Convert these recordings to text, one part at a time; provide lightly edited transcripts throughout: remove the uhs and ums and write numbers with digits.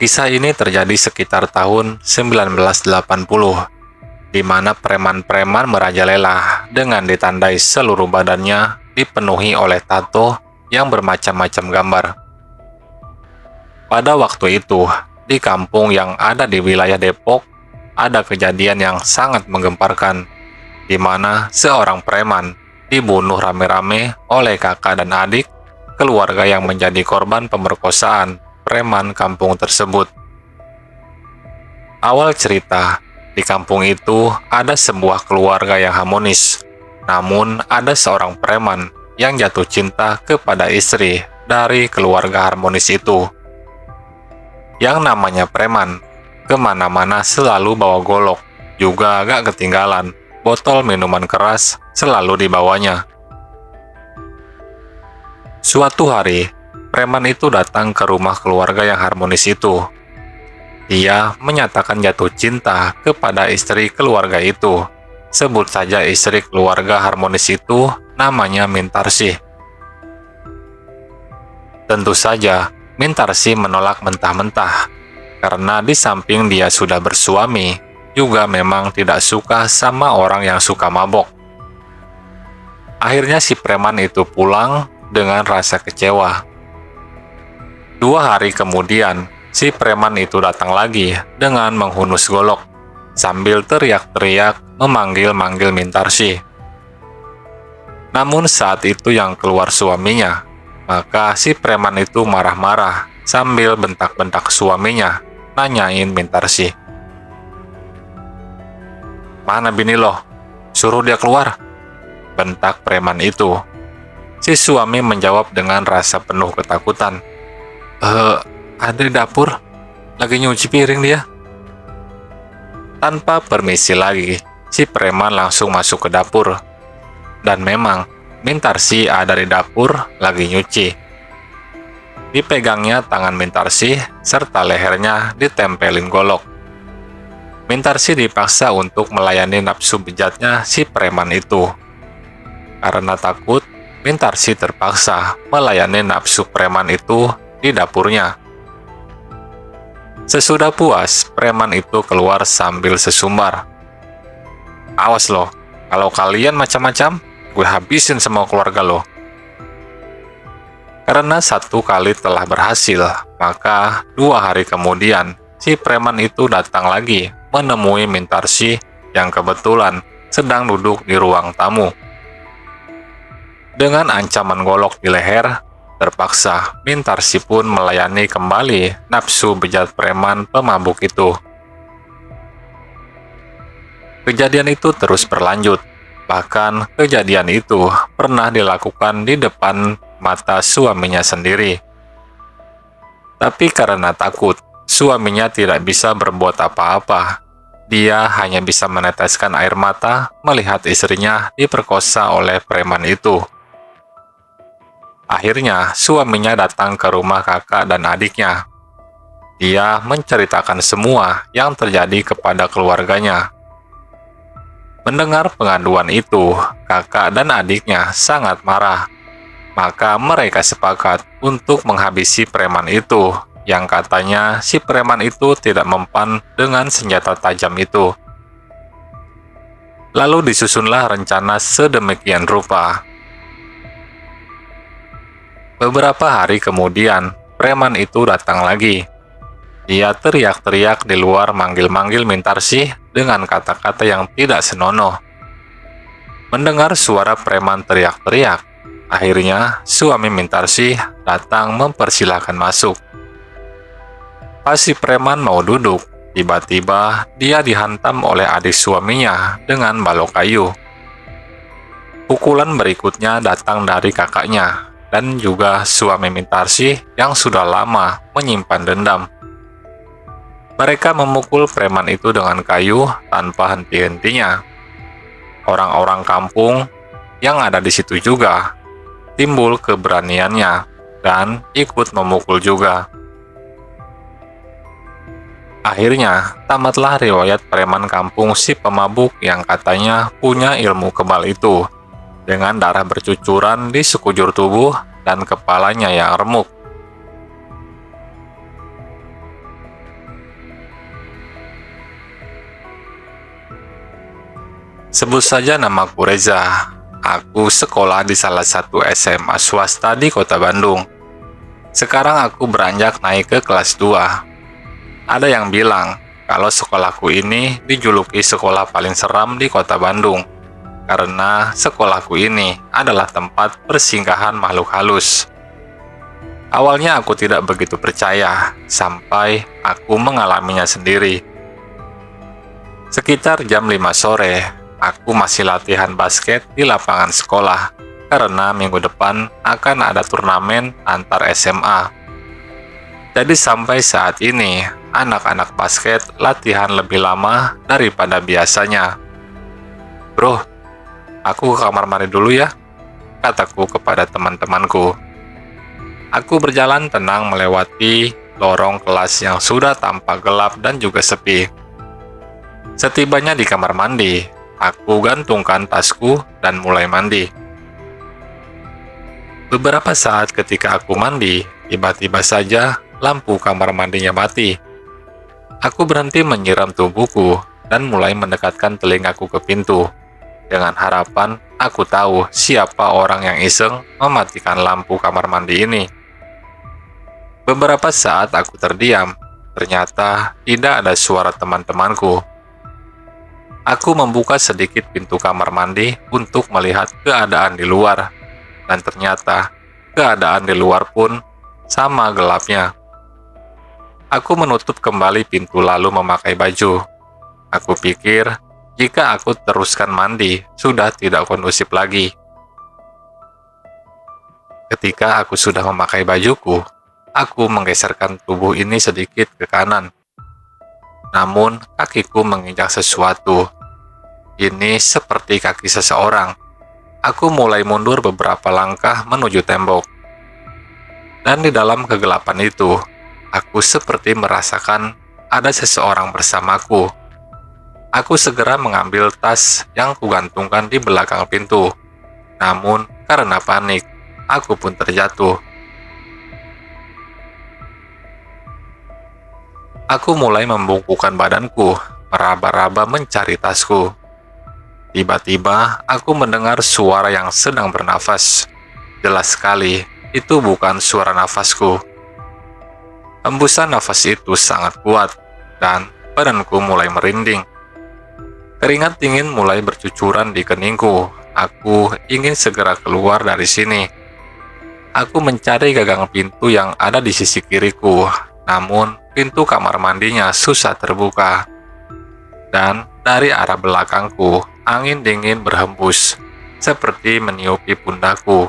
Kisah ini terjadi sekitar tahun 1980, di mana preman-preman merajalela dengan ditandai seluruh badannya dipenuhi oleh tato yang bermacam-macam gambar. Pada waktu itu, di kampung yang ada di wilayah Depok, ada kejadian yang sangat menggemparkan, di mana seorang preman dibunuh rame-rame oleh kakak dan adik keluarga yang menjadi korban pemerkosaan preman kampung tersebut. Awal cerita, di kampung itu ada sebuah keluarga yang harmonis. Namun ada seorang preman yang jatuh cinta kepada istri dari keluarga harmonis itu. Yang namanya preman, kemana-mana selalu bawa golok, juga gak ketinggalan, botol minuman keras selalu dibawanya. Suatu hari, preman itu datang ke rumah keluarga yang harmonis itu. Dia menyatakan jatuh cinta kepada istri keluarga itu. Sebut saja istri keluarga harmonis itu namanya Mintarsih. Tentu saja, Mintarsih menolak mentah-mentah, karena di samping dia sudah bersuami, juga memang tidak suka sama orang yang suka mabok. Akhirnya si preman itu pulang dengan rasa kecewa. 2 hari kemudian, si preman itu datang lagi dengan menghunus golok, sambil teriak-teriak memanggil-manggil Mintarsih. Namun saat itu yang keluar suaminya, maka si preman itu marah-marah sambil bentak-bentak suaminya, nanyain Mintarsih. "Mana bini lo? Suruh dia keluar," bentak preman itu. Si suami menjawab dengan rasa penuh ketakutan. Ada di dapur, lagi nyuci piring dia." Tanpa permisi lagi, si preman langsung masuk ke dapur. Dan memang, Mintarsih ada di dapur lagi nyuci. Dipegangnya tangan Mintarsih, serta lehernya ditempelin golok. Mintarsih dipaksa untuk melayani nafsu bejatnya si preman itu. Karena takut, Mintarsih terpaksa melayani nafsu preman itu di dapurnya. Sesudah puas, preman itu keluar sambil sesumbar. "Awas loh, kalau kalian macam-macam, gue habisin semua keluarga lo." Karena 1 kali telah berhasil, maka 2 hari kemudian, si preman itu datang lagi menemui Mintarsih yang kebetulan sedang duduk di ruang tamu. Dengan ancaman golok di leher, terpaksa Mintarsih pun melayani kembali nafsu bejat preman pemabuk itu. Kejadian itu terus berlanjut. Bahkan kejadian itu pernah dilakukan di depan mata suaminya sendiri. Tapi karena takut, suaminya tidak bisa berbuat apa-apa. Dia hanya bisa meneteskan air mata melihat istrinya diperkosa oleh preman itu. Akhirnya, suaminya datang ke rumah kakak dan adiknya. Dia menceritakan semua yang terjadi kepada keluarganya. Mendengar pengaduan itu, kakak dan adiknya sangat marah. Maka mereka sepakat untuk menghabisi preman itu, yang katanya si preman itu tidak mempan dengan senjata tajam itu. Lalu disusunlah rencana sedemikian rupa. Beberapa hari kemudian, preman itu datang lagi. Dia teriak-teriak di luar manggil-manggil Mintarsih dengan kata-kata yang tidak senonoh. Mendengar suara preman teriak-teriak, akhirnya suami Mintarsih datang mempersilahkan masuk. Pas si preman mau duduk, tiba-tiba dia dihantam oleh adik suaminya dengan balok kayu. Pukulan berikutnya datang dari kakaknya, dan juga suami Mintarsih yang sudah lama menyimpan dendam. Mereka memukul preman itu dengan kayu tanpa henti-hentinya. Orang-orang kampung yang ada di situ juga timbul keberaniannya dan ikut memukul juga. Akhirnya, tamatlah riwayat preman kampung si pemabuk yang katanya punya ilmu kebal itu, dengan darah bercucuran di sekujur tubuh dan kepalanya yang remuk. Sebut saja namaku Reza. Aku sekolah di salah satu SMA swasta di kota Bandung. Sekarang aku beranjak naik ke kelas 2. Ada yang bilang kalau sekolahku ini dijuluki sekolah paling seram di kota Bandung, karena sekolahku ini adalah tempat persinggahan makhluk halus. Awalnya aku tidak begitu percaya, sampai aku mengalaminya sendiri. Sekitar jam 5 sore, aku masih latihan basket di lapangan sekolah, karena minggu depan akan ada turnamen antar SMA. Jadi sampai saat ini, anak-anak basket latihan lebih lama daripada biasanya. Bro, aku ke kamar mandi dulu ya, kataku kepada teman-temanku. Aku berjalan tenang melewati lorong kelas yang sudah tampak gelap dan juga sepi. Setibanya di kamar mandi, aku gantungkan tasku dan mulai mandi. Beberapa saat ketika aku mandi, tiba-tiba saja lampu kamar mandinya mati. Aku berhenti menyiram tubuhku dan mulai mendekatkan telingaku ke pintu, dengan harapan aku tahu siapa orang yang iseng mematikan lampu kamar mandi ini. Beberapa saat aku terdiam, ternyata tidak ada suara teman-temanku. Aku membuka sedikit pintu kamar mandi untuk melihat keadaan di luar, dan ternyata keadaan di luar pun sama gelapnya. Aku menutup kembali pintu lalu memakai baju. Aku pikir jika aku teruskan mandi, sudah tidak kondusif lagi. Ketika aku sudah memakai bajuku, aku menggeserkan tubuh ini sedikit ke kanan. Namun, kakiku menginjak sesuatu. Ini seperti kaki seseorang. Aku mulai mundur beberapa langkah menuju tembok. Dan di dalam kegelapan itu, aku seperti merasakan ada seseorang bersamaku. Aku segera mengambil tas yang kugantungkan di belakang pintu. Namun, karena panik, aku pun terjatuh. Aku mulai membungkukkan badanku, meraba-raba mencari tasku. Tiba-tiba, aku mendengar suara yang sedang bernafas. Jelas sekali, itu bukan suara nafasku. Hembusan nafas itu sangat kuat, dan badanku mulai merinding. Keringat dingin mulai bercucuran di keningku. Aku ingin segera keluar dari sini. Aku mencari gagang pintu yang ada di sisi kiriku, namun pintu kamar mandinya susah terbuka. Dan dari arah belakangku, angin dingin berhembus, seperti meniupi pundakku.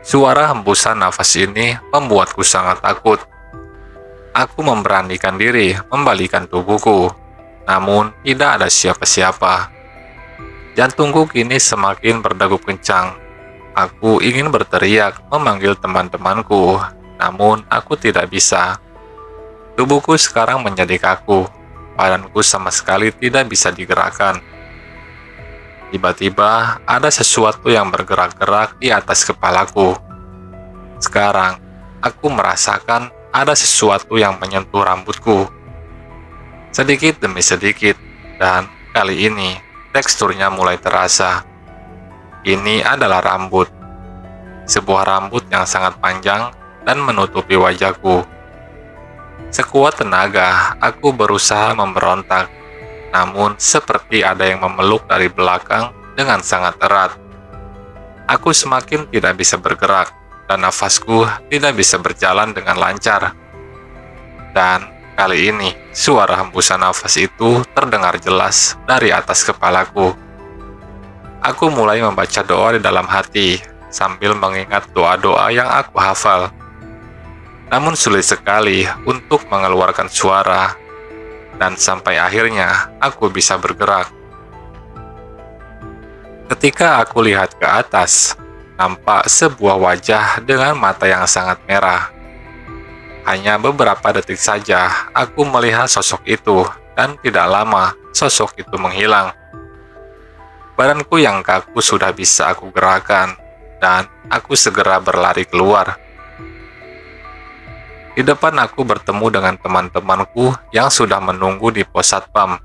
Suara hembusan nafas ini membuatku sangat takut. Aku memberanikan diri membalikan tubuhku, namun tidak ada siapa-siapa. Jantungku kini semakin berdegup kencang. Aku ingin berteriak memanggil teman-temanku, namun aku tidak bisa. Tubuhku sekarang menjadi kaku, badanku sama sekali tidak bisa digerakkan. Tiba-tiba ada sesuatu yang bergerak-gerak di atas kepalaku. Sekarang, aku merasakan ada sesuatu yang menyentuh rambutku. Sedikit demi sedikit, dan kali ini teksturnya mulai terasa. Ini adalah rambut. Sebuah rambut yang sangat panjang dan menutupi wajahku. Sekuat tenaga, aku berusaha memberontak. Namun, seperti ada yang memeluk dari belakang dengan sangat erat. Aku semakin tidak bisa bergerak, dan nafasku tidak bisa berjalan dengan lancar. Dan kali ini, suara hembusan nafas itu terdengar jelas dari atas kepalaku. Aku mulai membaca doa di dalam hati, sambil mengingat doa-doa yang aku hafal. Namun sulit sekali untuk mengeluarkan suara, dan sampai akhirnya aku bisa bergerak. Ketika aku lihat ke atas, nampak sebuah wajah dengan mata yang sangat merah. Hanya beberapa detik saja aku melihat sosok itu, dan tidak lama sosok itu menghilang. Badanku yang kaku sudah bisa aku gerakkan, dan aku segera berlari keluar. Di depan aku bertemu dengan teman-temanku yang sudah menunggu di pos satpam.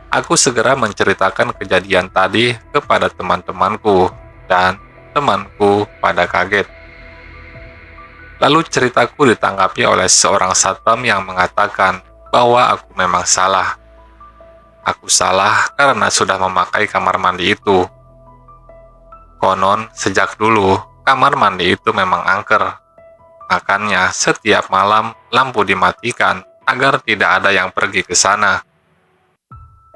Aku segera menceritakan kejadian tadi kepada teman-temanku, dan temanku pada kaget. Lalu ceritaku ditanggapi oleh seorang satpam yang mengatakan bahwa aku memang salah. Aku salah karena sudah memakai kamar mandi itu. Konon, sejak dulu, kamar mandi itu memang angker. Makanya, setiap malam lampu dimatikan agar tidak ada yang pergi ke sana.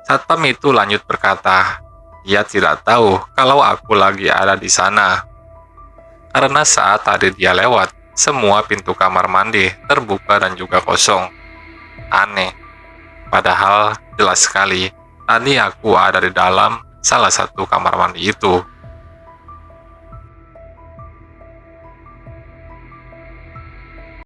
Satpam itu lanjut berkata, dia tidak tahu kalau aku lagi ada di sana. Karena saat tadi dia lewat, semua pintu kamar mandi terbuka dan juga kosong. Aneh. Padahal jelas sekali, tadi aku ada di dalam salah satu kamar mandi itu.